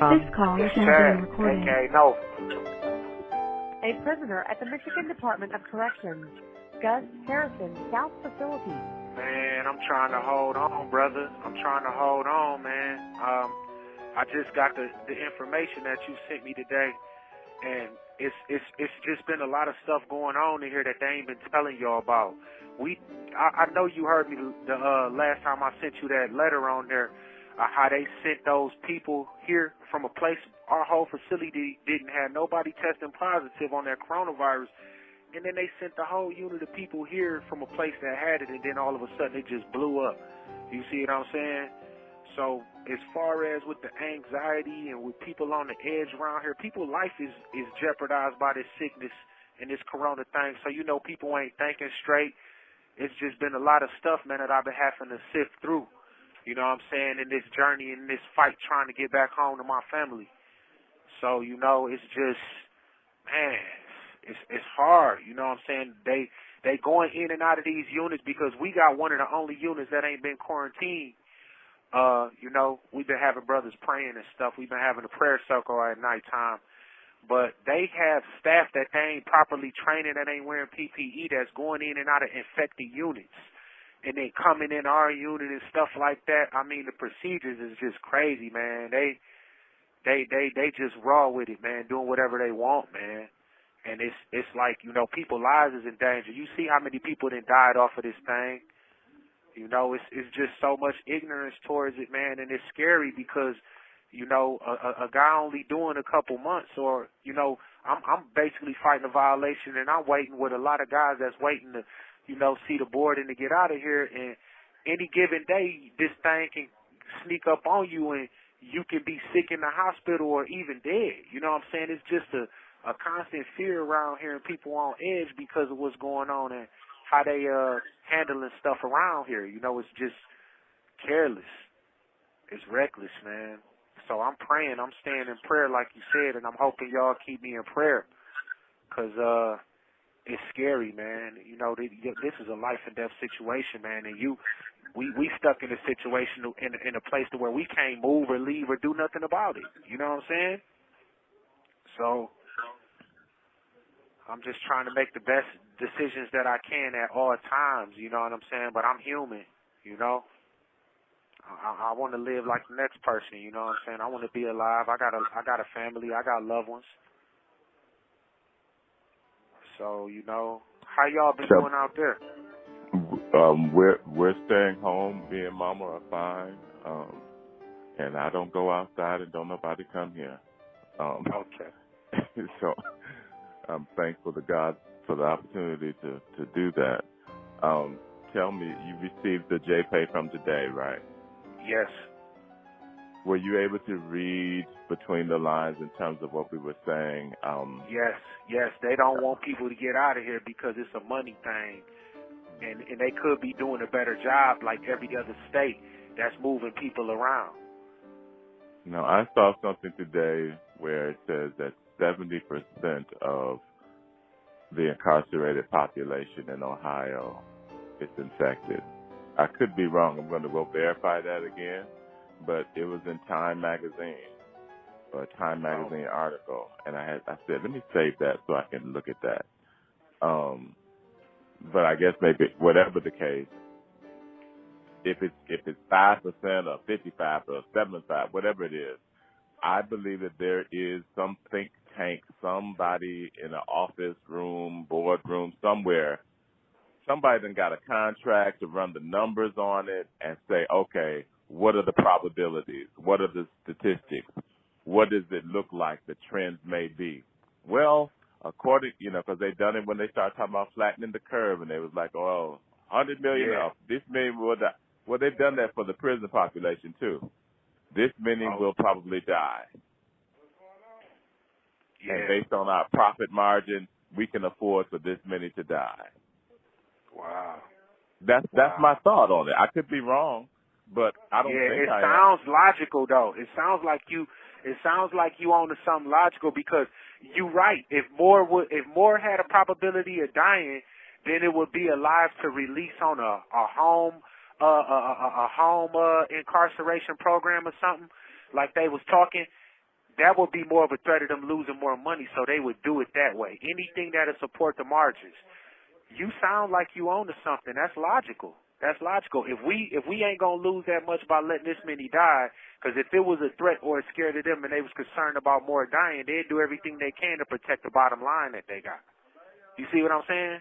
This call is now being recorded. Okay, no. A prisoner at the Michigan Department of Corrections, Gus Harrison, South Facility. Man, I'm trying to hold on, brother. I'm trying to hold on, man. I just got the information that you sent me today, and it's just been a lot of stuff going on in here that they ain't been telling y'all about. I know you heard me the last time I sent you that letter on there, how they sent those people here from a place. Our whole facility didn't have nobody testing positive on that coronavirus, and then they sent the whole unit of people here from a place that had it, and then all of a sudden it just blew up. You see what I'm saying? So as far as with the anxiety and with people on the edge around here, people's life is jeopardized by this sickness and this corona thing. So, you know, people ain't thinking straight. It's just been a lot of stuff, man, that I've been having to sift through. You know what I'm saying, in this journey, in this fight, trying to get back home to my family. So, you know, it's just, man, it's hard. You know what I'm saying? They going in and out of these units because we got one of the only units that ain't been quarantined. You know, we've been having brothers praying and stuff. We've been having a prayer circle at nighttime. But they have staff that they ain't properly training, that ain't wearing PPE, that's going in and out of infected units. And then coming in our unit and stuff like that. I mean, the procedures is just crazy, man. They just raw with it, man, doing whatever they want, man. And it's like, you know, people's lives is in danger. You see how many people done died off of this thing. You know, it's just so much ignorance towards it, man, and it's scary because, you know, a guy only doing a couple months, or, you know, I'm basically fighting a violation, and I'm waiting with a lot of guys that's waiting to, you know, see the board and to get out of here. And any given day, this thing can sneak up on you, and you can be sick in the hospital or even dead. You know what I'm saying? It's just a constant fear around here, and people on edge because of what's going on and how they handling stuff around here. You know, it's just careless. It's reckless, man. So I'm praying. I'm staying in prayer, like you said, and I'm hoping y'all keep me in prayer, because it's scary, man. You know, this is a life and death situation, man, and we stuck in a situation in a place to where we can't move or leave or do nothing about it. You know what I'm saying? So I'm just trying to make the best decisions that I can at all times, you know what I'm saying? But I'm human, you know? I want to live like the next person, you know what I'm saying? I want to be alive. I got a family. I got loved ones. So, you know, how y'all been doing out there? We're staying home. Me and Mama are fine. And I don't go outside, and don't nobody come here. Okay. So I'm thankful to God for the opportunity to do that. Tell me, you received the JPay from today, right? Yes. Were you able to read between the lines in terms of what we were saying? Yes. They don't want people to get out of here because it's a money thing. And they could be doing a better job like every other state that's moving people around. No, I saw something today where it says that 70% of the incarcerated population in Ohio is infected. I could be wrong. I'm going to go verify that again. But it was in Time Magazine, or a Time Magazine article. And I said, let me save that so I can look at that. But I guess maybe whatever the case, if it's 5% or 55 or 75, whatever it is, I believe that there is some think tank, somebody in an office room, boardroom, somewhere, somebody done got a contract to run the numbers on it and say, okay, what are the probabilities? What are the statistics? What does it look like the trends may be? Well, according, you know, because they done it when they started talking about flattening the curve, and they was like, oh, 100 million off, this many will die. Well, they've done that for the prison population, too. This many will probably die. Yeah. And based on our profit margin, we can afford for this many to die. Wow. That's my thought on it. I could be wrong, but I don't think I am. Yeah, it sounds logical, though. It sounds like you own to something logical, because you're right. If more had a probability of dying, then it would be alive to release on a home incarceration program or something, like they was talking. that would be more of a threat of them losing more money, so they would do it that way. Anything that'll support the margins. You sound like you own to something. That's logical. That's logical. If we ain't gonna lose that much by letting this many die, because if it was a threat or a scare to them and they was concerned about more dying, they'd do everything they can to protect the bottom line that they got. You see what I'm saying?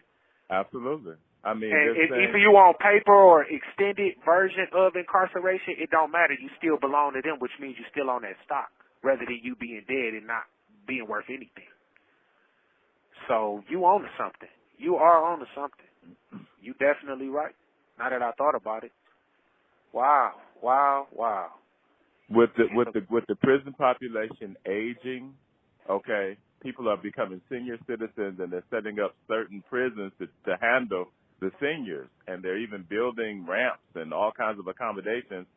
Absolutely. I mean, and if you on paper or extended version of incarceration, it don't matter. You still belong to them, which means you still own that stock, rather than you being dead and not being worth anything. So you own to something. You are on to something. You definitely right. Now that I thought about it. Wow. With the prison population aging, okay, people are becoming senior citizens and they're setting up certain prisons to handle the seniors, and they're even building ramps and all kinds of accommodations,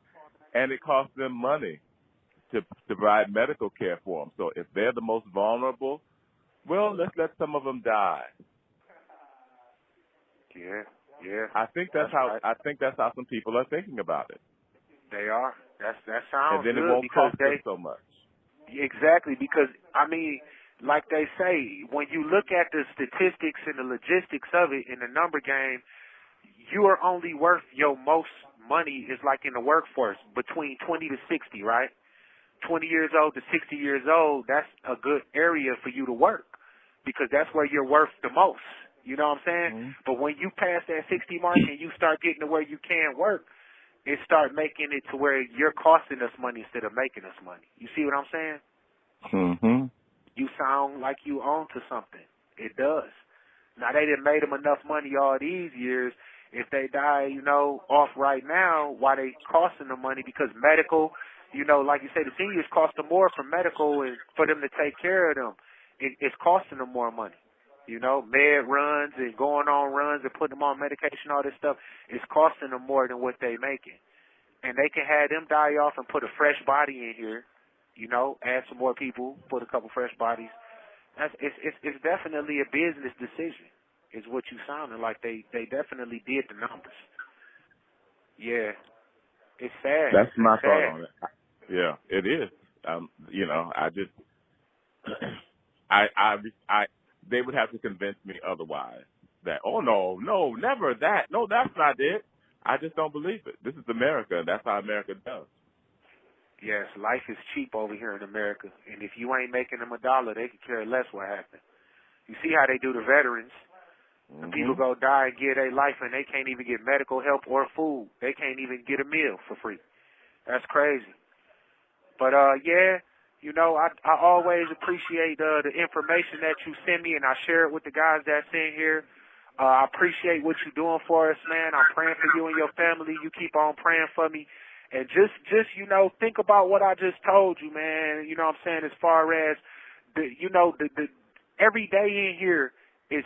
and it costs them money to provide medical care for them. So if they're the most vulnerable, well, let's let some of them die. Yeah. I think that's how right. I think that's how some people are thinking about it. They are. That sounds good. And then good, it won't because cost them so much. Exactly, because I mean, like they say, when you look at the statistics and the logistics of it in the number game, you are only worth your most money is like in the workforce between 20 to 60, right? 20 years old to 60 years old, that's a good area for you to work, because that's where you're worth the most. You know what I'm saying? Mm-hmm. But when you pass that 60 mark and you start getting to where you can work, it start making it to where you're costing us money instead of making us money. You see what I'm saying? Mm-hmm. You sound like you own to something. It does. Now, they done made them enough money all these years. If they die, off right now, why they costing them money? Because medical, like you say, the seniors cost them more for medical and for them to take care of them. It's costing them more money. Med runs and going on runs and putting them on medication, all this stuff, it's costing them more than what they making. And they can have them die off and put a fresh body in here, add some more people, put a couple fresh bodies. It's definitely a business decision, is what you sounding like. They definitely did the numbers. Yeah. It's sad. That's my it's thought sad. on it. Yeah, it is. I just, they would have to convince me otherwise that, oh, no, never that. No, that's not it. I just don't believe it. This is America, and that's how America does. Yes, life is cheap over here in America, and if you ain't making them $1, they could care less what happened. You see how they do the veterans. Mm-hmm. The people go die and give their life, and they can't even get medical help or food. They can't even get a meal for free. That's crazy. But, yeah, I always appreciate the information that you send me, and I share it with the guys that's in here. I appreciate what you're doing for us, man. I'm praying for you and your family. You keep on praying for me. And just think about what I just told you, man. You know what I'm saying? As far as the every day in here is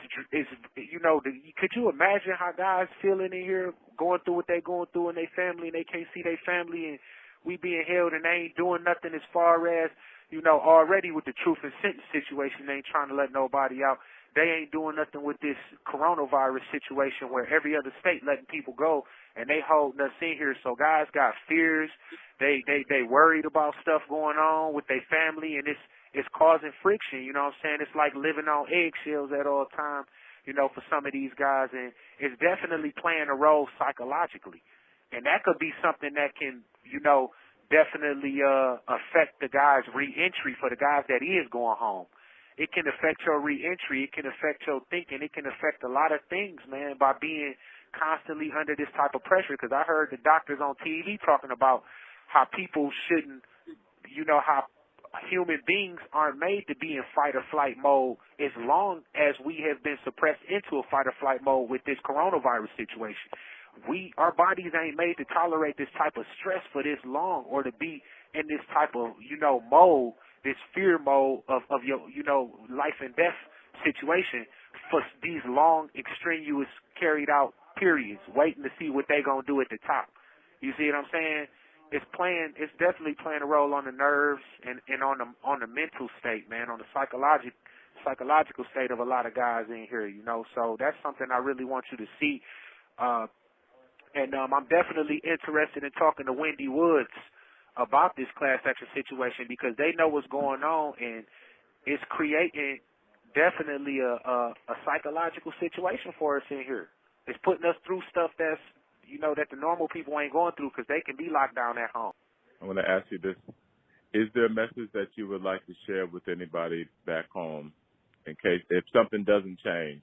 could you imagine how guys feeling in here, going through what they going through in their family, and they can't see their family, and we being held and they ain't doing nothing as far as, already with the truth and sentence situation, they ain't trying to let nobody out. They ain't doing nothing with this coronavirus situation where every other state letting people go, and they holding us in here. So guys got fears. They worried about stuff going on with their family, and it's causing friction. You know what I'm saying? It's like living on eggshells at all times, for some of these guys, and it's definitely playing a role psychologically. And that could be something that can, definitely affect the guy's reentry for the guys that is going home. It can affect your reentry. It can affect your thinking. It can affect a lot of things, man, by being constantly under this type of pressure. Because I heard the doctors on TV talking about how people shouldn't, how human beings aren't made to be in fight or flight mode as long as we have been suppressed into a fight or flight mode with this coronavirus situation. Our bodies ain't made to tolerate this type of stress for this long, or to be in this type of, mode, this fear mode of your, life and death situation for these long, extraneous, carried out periods, waiting to see what they gonna do at the top. You see what I'm saying? It's definitely playing a role on the nerves and on the mental state, man, on the psychological state of a lot of guys in here, So that's something I really want you to see. And I'm definitely interested in talking to Wendy Woods about this class action situation because they know what's going on, and it's creating definitely a psychological situation for us in here. It's putting us through stuff that's, that the normal people ain't going through because they can be locked down at home. I want to ask you this. Is there a message that you would like to share with anybody back home in case if something doesn't change?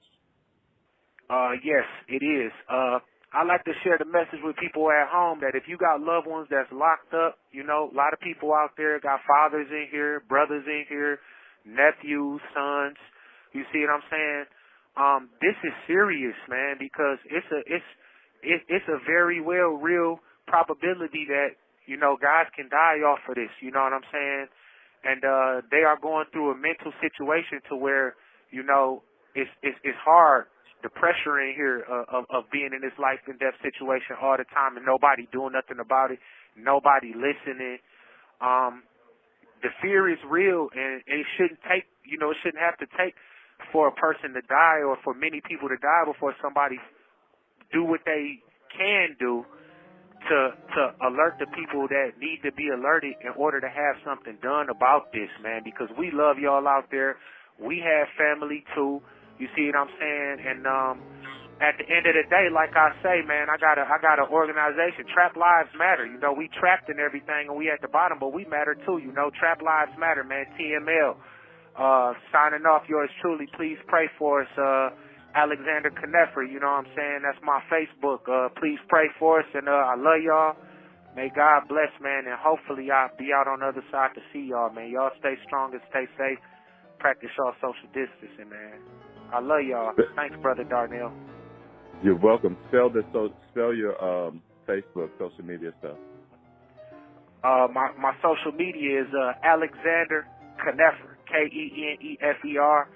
Yes, it is. I like to share the message with people at home that if you got loved ones that's locked up, a lot of people out there got fathers in here, brothers in here, nephews, sons. You see what I'm saying? This is serious, man, because it's a very real probability that, guys can die off of this, you know what I'm saying? And they are going through a mental situation to where, it's hard. The pressure in here of being in this life and death situation all the time and nobody doing nothing about it, nobody listening. The fear is real, and it shouldn't take, it shouldn't have to take for a person to die or for many people to die before somebody do what they can do to alert the people that need to be alerted in order to have something done about this, man, because we love y'all out there. We have family too. You see what I'm saying? And at the end of the day, like I say, man, I got an organization. Trap Lives Matter. We trapped in everything and we at the bottom, but we matter too. Trap Lives Matter, man. TML. Signing off. Yours truly. Please pray for us. Alexander Kneffer. You know what I'm saying? That's my Facebook. Please pray for us, and I love y'all. May God bless, man, and hopefully I'll be out on the other side to see y'all, man. Y'all stay strong and stay safe. Practice y'all social distancing, man. I love y'all. Thanks, Brother Darnell. You're welcome. Spell your Facebook, social media stuff. My social media is Alexander Kneffer, Keneffer.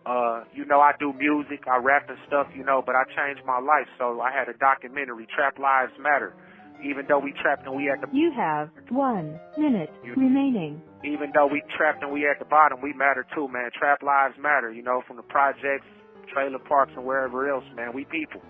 I do music, I rap and stuff, but I changed my life, so I had a documentary, Trap Lives Matter. Even though we trapped and we at the... You have 1 minute remaining. Even though we trapped and we at the bottom, we matter too, man. Trap Lives Matter, from the projects, trailer parks, and wherever else, man. We people.